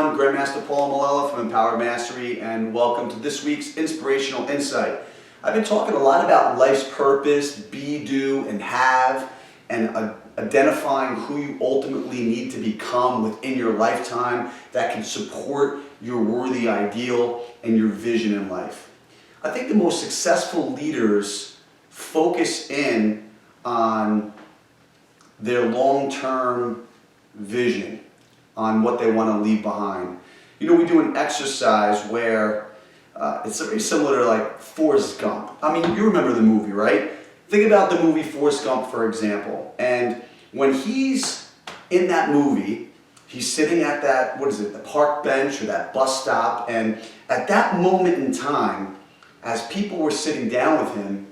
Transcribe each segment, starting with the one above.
everyone, Grandmaster Paul Melella from Empowered Mastery, and welcome to this week's Inspirational Insight. I've been talking a lot about life's purpose, be, do, and have, and identifying who you ultimately need to become within your lifetime that can support your worthy ideal and your vision in life. I think the most successful leaders focus in on their long-term vision, on what they want to leave behind. You know, we do an exercise where it's very similar to like Forrest Gump. I mean, you remember the movie, right? Think about the movie Forrest Gump, for example. And when he's in that movie, he's sitting at that, the park bench or that bus stop. And at that moment in time, as people were sitting down with him,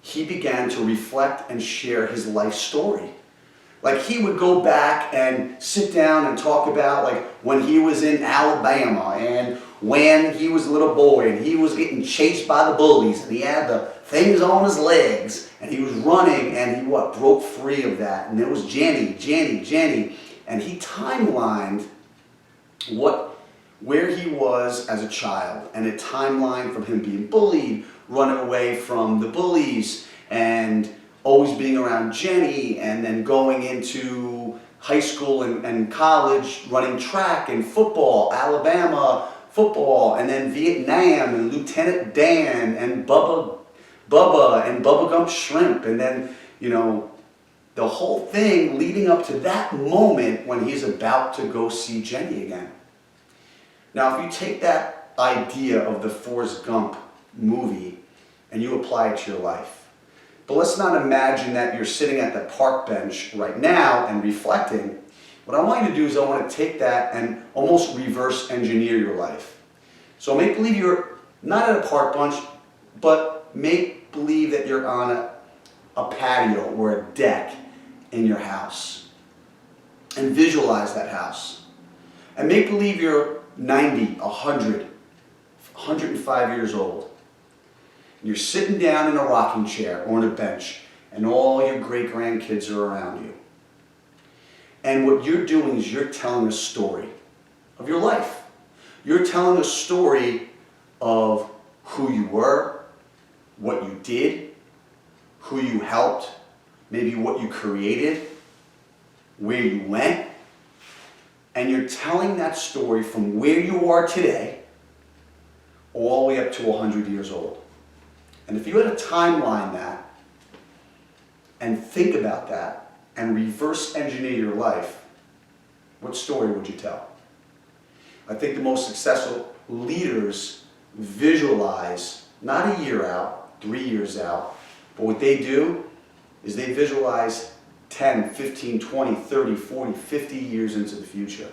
he began to reflect and share his life story. Like, he would go back and sit down and talk about like when he was in Alabama and when he was a little boy and he was getting chased by the bullies and he had the things on his legs and he was running and he broke free of that. And it was Jenny. And he timelined where he was as a child, and a timeline from him being bullied, running away from the bullies, and always being around Jenny, and then going into high school and college, running track and football, Alabama football, and then Vietnam and Lieutenant Dan and Bubba and Bubba Gump Shrimp, and then, you know, the whole thing leading up to that moment when he's about to go see Jenny again. Now, if you take that idea of the Forrest Gump movie and you apply it to your life, but let's not imagine that you're sitting at the park bench right now and reflecting. What I want you to do is I want to take that and almost reverse engineer your life. So make believe you're not at a park bench, but make believe that you're on a patio or a deck in your house. And visualize that house. And make believe you're 90, 100, 105 years old. You're sitting down in a rocking chair or on a bench, and all your great-grandkids are around you. And what you're doing is you're telling a story of your life. You're telling a story of who you were, what you did, who you helped, maybe what you created, where you went. And you're telling that story from where you are today all the way up to 100 years old. And if you had to timeline that and think about that and reverse engineer your life, what story would you tell? I think the most successful leaders visualize not a year out, 3 years out, but what they do is they visualize 10, 15, 20, 30, 40, 50 years into the future.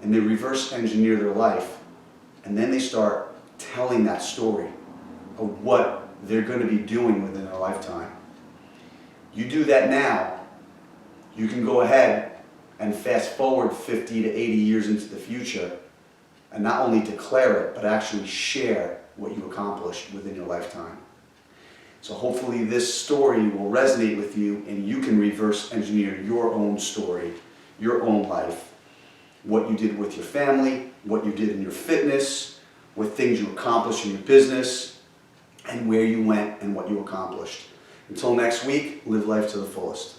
And they reverse engineer their life, and then they start telling that story of what they're going to be doing within their lifetime. You do that now, you can go ahead and fast forward 50 to 80 years into the future and not only declare it, but actually share what you accomplished within your lifetime. So hopefully this story will resonate with you and you can reverse engineer your own story, your own life, what you did with your family, what you did in your fitness, what things you accomplished in your business, and where you went and what you accomplished. Until next week, live life to the fullest.